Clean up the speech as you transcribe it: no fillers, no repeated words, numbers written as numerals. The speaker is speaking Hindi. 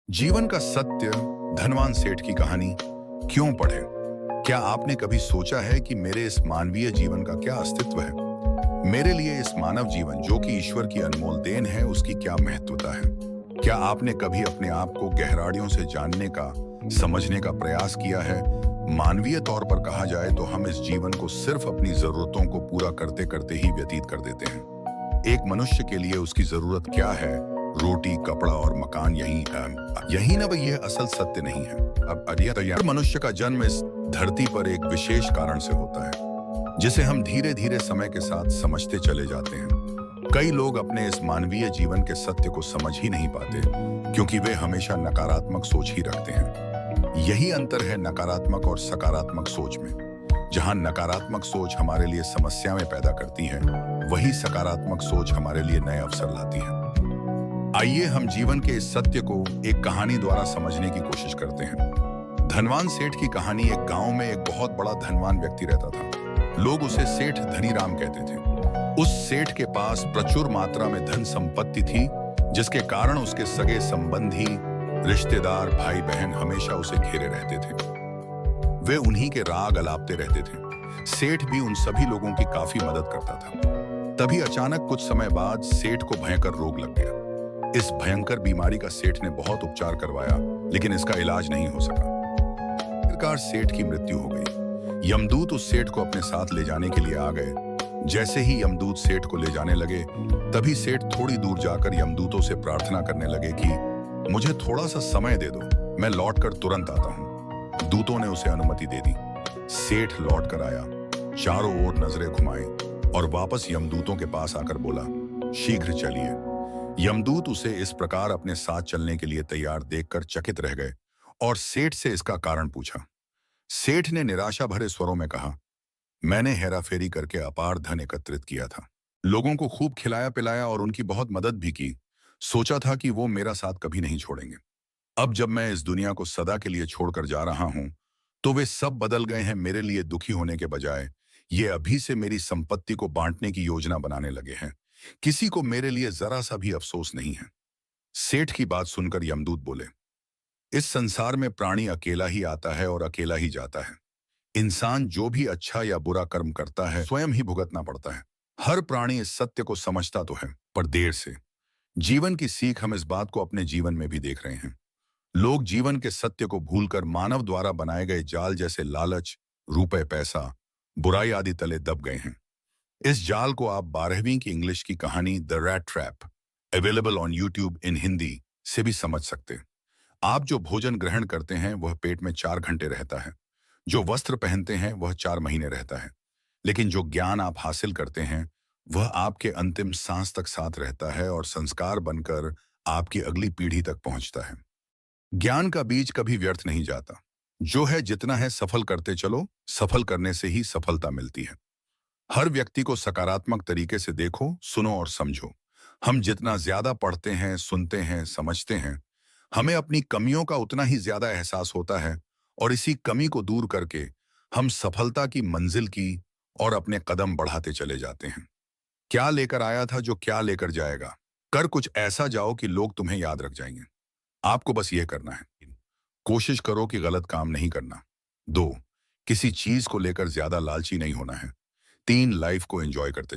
जीवन का सत्य। धनवान सेठ की कहानी क्यों पढ़ें? क्या आपने कभी सोचा है कि मेरे इस मानवीय जीवन का क्या अस्तित्व है? मेरे लिए इस मानव जीवन जो कि ईश्वर की अनमोल देन है, उसकी क्या महत्वता है? क्या आपने कभी अपने आप को गहराइयों से जानने का, समझने का प्रयास किया है? मानवीय तौर पर कहा जाए तो हम इस जीवन को सिर्फ अपनी जरूरतों को पूरा करते करते ही व्यतीत कर देते हैं। एक मनुष्य के लिए उसकी जरूरत क्या है? रोटी, कपड़ा और मकान, यही ना भाई, यह असल सत्य नहीं है। अब हर मनुष्य का जन्म इस धरती पर एक विशेष कारण से होता है, जिसे हम धीरे धीरे समय के साथ समझते चले जाते हैं। कई लोग अपने इस मानवीय जीवन के सत्य को समझ ही नहीं पाते, क्योंकि वे हमेशा नकारात्मक सोच ही रखते हैं। यही अंतर है नकारात्मक और सकारात्मक सोच में। जहां नकारात्मक सोच हमारे लिए समस्याएं पैदा करती है, वही सकारात्मक सोच हमारे लिए नए अवसर लाती है। आइए हम जीवन के इस सत्य को एक कहानी द्वारा समझने की कोशिश करते हैं। धनवान सेठ की कहानी। एक गांव में एक बहुत बड़ा धनवान व्यक्ति रहता था। लोग उसे सेठ धनीराम कहते थे। उस सेठ के पास प्रचुर मात्रा में धन संपत्ति थी, जिसके कारण उसके सगे संबंधी, रिश्तेदार, भाई बहन हमेशा उसे घेरे रहते थे। वे उन्हीं के राग अलापते रहते थे। सेठ भी उन सभी लोगों की काफी मदद करता था। तभी अचानक कुछ समय बाद सेठ को भयंकर रोग लग गया। इस भयंकर बीमारी का सेठ ने बहुत उपचार करवाया, लेकिन इसका इलाज नहीं हो सका। आखिरकार सेठ की मृत्यु हो गई। यमदूत उस सेठ को अपने साथ ले जाने के लिए आ गए। जैसे ही यमदूत सेठ को ले जाने लगे, तभी सेठ थोड़ी दूर जाकर यमदूतों से प्रार्थना करने लगे कि मुझे थोड़ा सा समय दे दो, मैं लौटकर तुरंत आता हूं। दूतों ने उसे अनुमति दे दी। सेठ लौट कर आया, चारों ओर नजरें घुमाई और वापस यमदूतों के पास आकर बोला, शीघ्र चलिए। यमदूत उसे इस प्रकार अपने साथ चलने के लिए तैयार देखकर चकित रह गए और सेठ से इसका कारण पूछा। सेठ ने निराशा भरे स्वरों में कहा, मैंने हेराफेरी करके अपार धन एकत्रित किया था, लोगों को खूब खिलाया पिलाया और उनकी बहुत मदद भी की। सोचा था कि वो मेरा साथ कभी नहीं छोड़ेंगे। अब जब मैं इस दुनिया को सदा के लिए छोड़कर जा रहा हूं, तो वे सब बदल गए हैं। मेरे लिए दुखी होने के बजाय ये अभी से मेरी संपत्ति को बांटने की योजना बनाने लगे हैं। किसी को मेरे लिए जरा सा भी अफसोस नहीं है। सेठ की बात सुनकर यमदूत बोले, इस संसार में प्राणी अकेला ही आता है और अकेला ही जाता है। इंसान जो भी अच्छा या बुरा कर्म करता है, स्वयं ही भुगतना पड़ता है। हर प्राणी इस सत्य को समझता तो है, पर देर से। जीवन की सीख हम इस बात को अपने जीवन में भी देख रहे हैं। लोग जीवन के सत्य को भूलकर मानव द्वारा बनाए गए जाल जैसे लालच, रुपए, पैसा, बुराई आदि तले दब गए हैं। इस जाल को आप 12वीं की इंग्लिश की कहानी the rat trap, available on YouTube in Hindi, से भी समझ सकते हैं। आप जो भोजन ग्रहण करते हैं वह पेट में 4 घंटे रहता है। जो वस्त्र पहनते हैं वह 4 महीने रहता है। लेकिन जो ज्ञान आप हासिल करते हैं वह आपके अंतिम सांस तक साथ रहता है और संस्कार बनकर आपकी अगली पीढ़ी तक पहुंचता है। ज्ञान का बीज कभी व्यर्थ नहीं जाता। जो है जितना है सफल करते चलो, सफल करने से ही सफलता मिलती है। हर व्यक्ति को सकारात्मक तरीके से देखो, सुनो और समझो। हम जितना ज्यादा पढ़ते हैं, सुनते हैं, समझते हैं, हमें अपनी कमियों का उतना ही ज्यादा एहसास होता है और इसी कमी को दूर करके हम सफलता की मंजिल की और अपने कदम बढ़ाते चले जाते हैं। क्या लेकर आया था जो क्या लेकर जाएगा। कर कुछ ऐसा जाओ कि लोग तुम्हें याद रख जाएंगे। आपको बस ये करना है, कोशिश करो कि गलत काम नहीं करना। 2, किसी चीज को लेकर ज्यादा लालची नहीं होना है। 3, लाइफ को एंजॉय करते